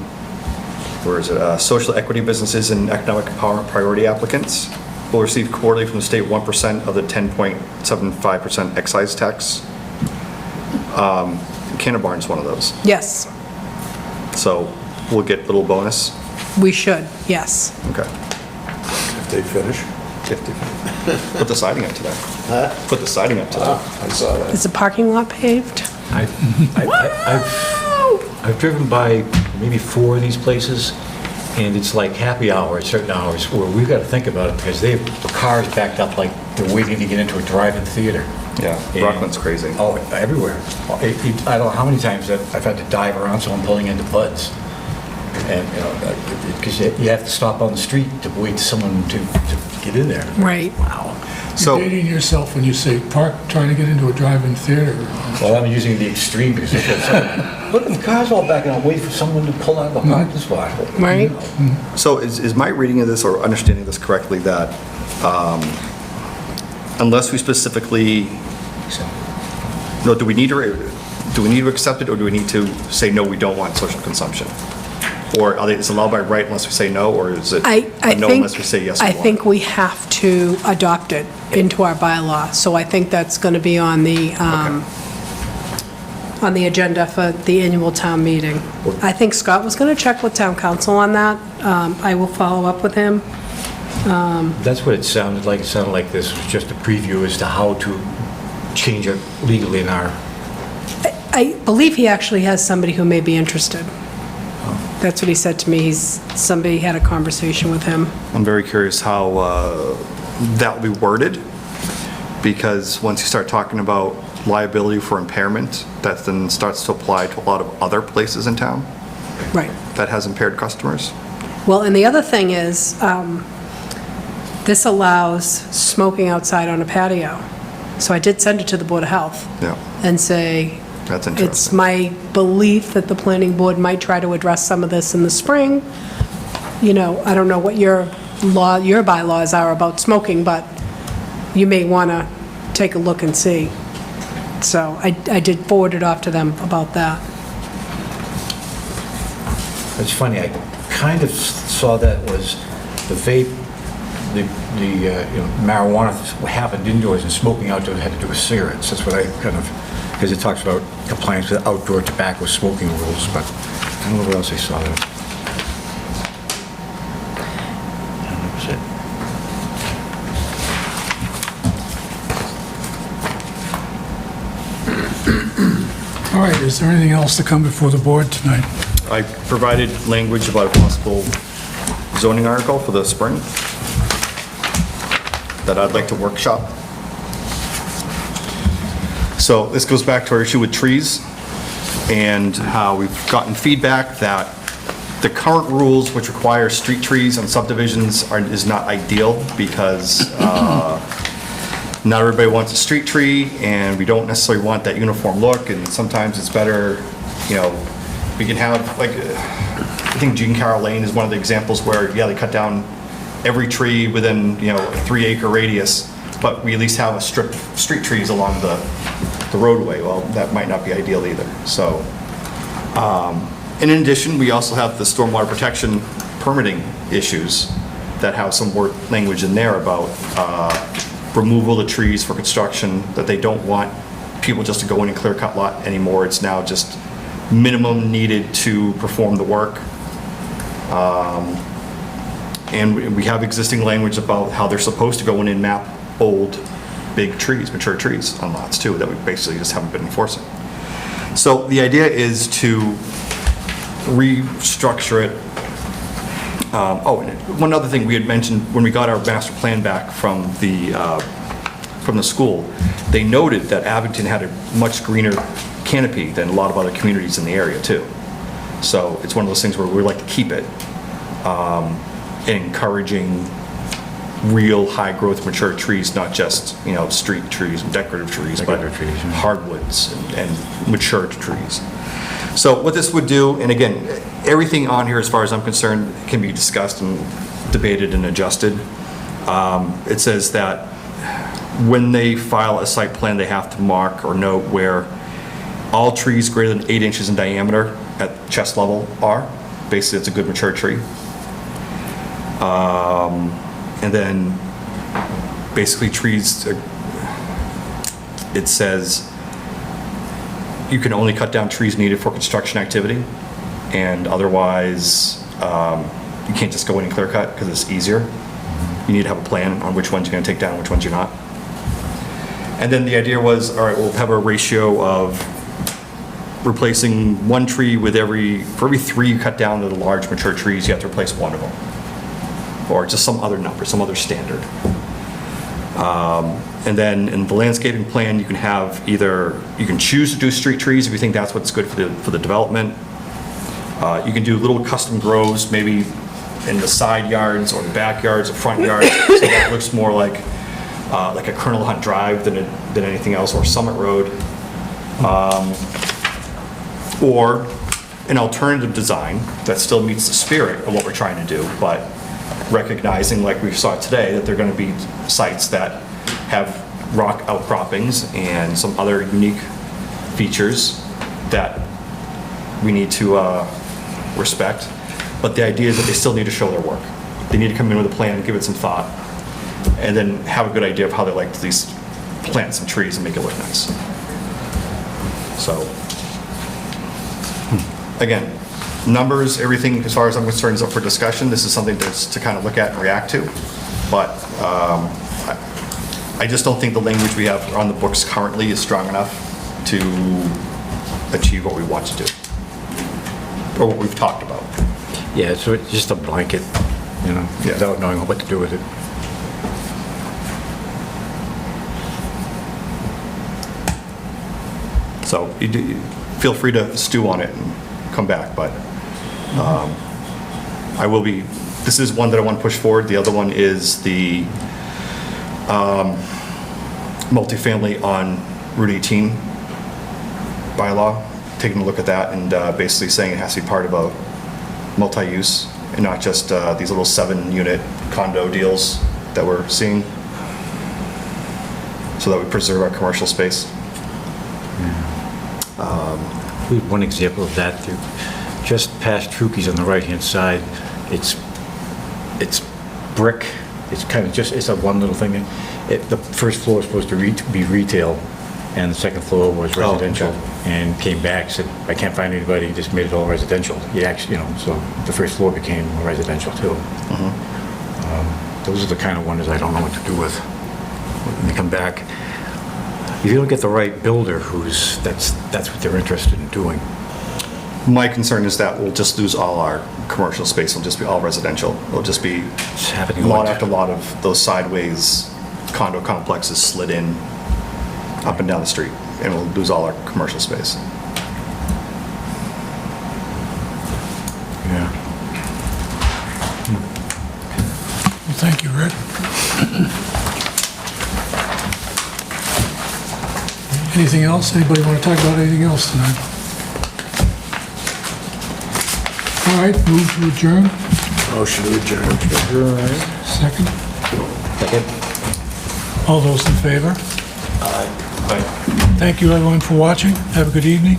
where is it, social equity businesses and economic priority applicants will receive quarterly from the state 1% of the 10.75% excise tax. Cannon Barn's one of those. Yes, So we'll get a little bonus. we should, yes. Okay. If they finish. Put the siding up today. Put the siding up today. I saw that. Is the parking lot paved? I've driven by maybe 4 of these places, and it's like happy hour at certain hours where we've got to think about it because they have cars backed up like they're waiting to get into a drive-in theater. Yeah, And- Rockland's crazy. Oh, everywhere. I don't know how many times that I've had to dive around someone pulling into Bud's. And, because you have to stop on the street to wait for someone to get in there. Right. Wow. So- You're dating yourself when you say park, trying to get into a drive-in theater. Well, I'm using the extreme because look, the car's all backing up, wait for someone to pull out of the parking spot. Right. So is my reading of this or understanding this correctly that unless we specifically, no, do we do we need to accept it, or do we need to say, no, we don't want social consumption? Or is it allowed by right unless we say no, or is it I a no think, unless we say yes we I want? think we have to adopt it into our bylaw, so I think that's going to be on the agenda for the annual town meeting. I think Scott was going to check with town council on that. I will follow up with him. That's what it sounded like. It sounded like this was just a preview as to how to change it legally in our... I believe he actually has somebody who may be interested. That's what he said to me. Somebody had a conversation with him. I'm very curious how that will be worded, because once you start talking about liability for impairment, that then starts to apply to a lot of other places in town Right. that has impaired customers. Well, and the other thing is, this allows smoking outside on a patio. So I did send it to the Board of Health Yeah, and say, that's it's interesting. my belief that the planning board might try to address some of this in the spring. You know, I don't know what your bylaws are about smoking, but you may want to take a look and see. So I did forward it off to them about that. It's funny, I kind of saw that was the vape, the marijuana happened indoors and smoking outdoors had to do with cigarettes. That's what I kind of, because it talks about compliance with outdoor tobacco smoking rules, but I don't know where else I saw that. And that was it. All right, is there anything else to come before the board tonight? I provided language about a possible zoning article for the spring that I'd like to workshop. So this goes back to our issue with trees and how we've gotten feedback that the current rules, which require street trees on subdivisions, is not ideal because not everybody wants a street tree, and we don't necessarily want that uniform look, and sometimes it's better, we can have, like, I think Jean Carroll Lane is one of the examples where, yeah, they cut down every tree within, a 3-acre radius, but we at least have a strip of street trees along the roadway. Well, that might not be ideal either. So, and in addition, we also have the stormwater protection permitting issues that have some language in there about removal of trees for construction, that they don't want people just to go in and clear cut lot anymore. It's now just minimum needed to perform the work. And we have existing language about how they're supposed to go in and map old, big trees, mature trees on lots too, that we basically just haven't been enforcing. So the idea is to restructure it. And one other thing we had mentioned when we got our master plan back from the school, they noted that Abington had a much greener canopy than a lot of other communities in the area too. So it's one of those things where we like to keep it, encouraging real high-growth mature trees, not just, street trees and decorative trees, but hardwoods and mature trees. So what this would do, and again, everything on here, as far as I'm concerned, can be discussed and debated and adjusted. It says that when they file a site plan, they have to mark or note where all trees greater than 8 inches in diameter at chest level are. Basically, it's a good mature tree. And then basically trees, it says you can only cut down trees needed for construction activity, and otherwise you can't just go in and clear cut because it's easier. You need to have a plan on which ones you're going to take down and which ones you're not. And then the idea was, all right, we'll have a ratio of replacing one tree for every 3 you cut down to the large mature trees, you have to replace 1 of them. Or just some other number, some other standard. And then in the landscaping plan, you can have you can choose to do street trees if you think that's what's good for the development. You can do little custom grows, maybe in the side yards or the backyards or front yards, so that looks more like a Colonel Hunt Drive than anything else, or Summit Road. Or an alternative design that still meets the spirit of what we're trying to do, but recognizing, like we saw today, that there are going to be sites that have rock outcroppings and some other unique features that we need to respect, but the idea is that they still need to show their work. They need to come in with a plan, give it some thought, and then have a good idea of how they like to at least plant some trees and make it look nice. So, again, numbers, everything, as far as I'm concerned, is up for discussion. This is something to kind of look at and react to, but I just don't think the language we have on the books currently is strong enough to achieve what we want to do, or what we've talked about. Yeah, so it's just a blanket, you know, Yeah. without knowing what to do with it. So feel free to stew on it and come back, but this is one that I want to push forward. The other one is the multifamily on Route 18 bylaw, taking a look at that and basically saying it has to be part of a multi-use and not just these little 7-unit condo deals that we're seeing, so that we preserve our commercial space. We have one example of that, just past Trukey's on the right-hand side. It's brick, it's kind of just, it's a one little thing. The first floor is supposed to be retail, and the second floor was residential. okay. And came back, said, I can't find anybody, just made it all residential. He actually, you know, so the first floor became residential too. Those are the kind of ones I don't know what to do with when they come back. If you don't get the right builder that's what they're interested in doing. My concern is that we'll just lose all our commercial space. It'll just be all residential. It'll just be It's happening a lot lot. after lot of those sideways condo complexes slid in up and down the street, and we'll lose all our commercial space. Yeah. Well, thank you, Rick. Anything else? Anybody want to talk about anything else tonight? All right, move to adjourn. Motion to adjourn. Second. Second. All those in favor? Aye. Thank you, everyone, for watching. Have a good evening.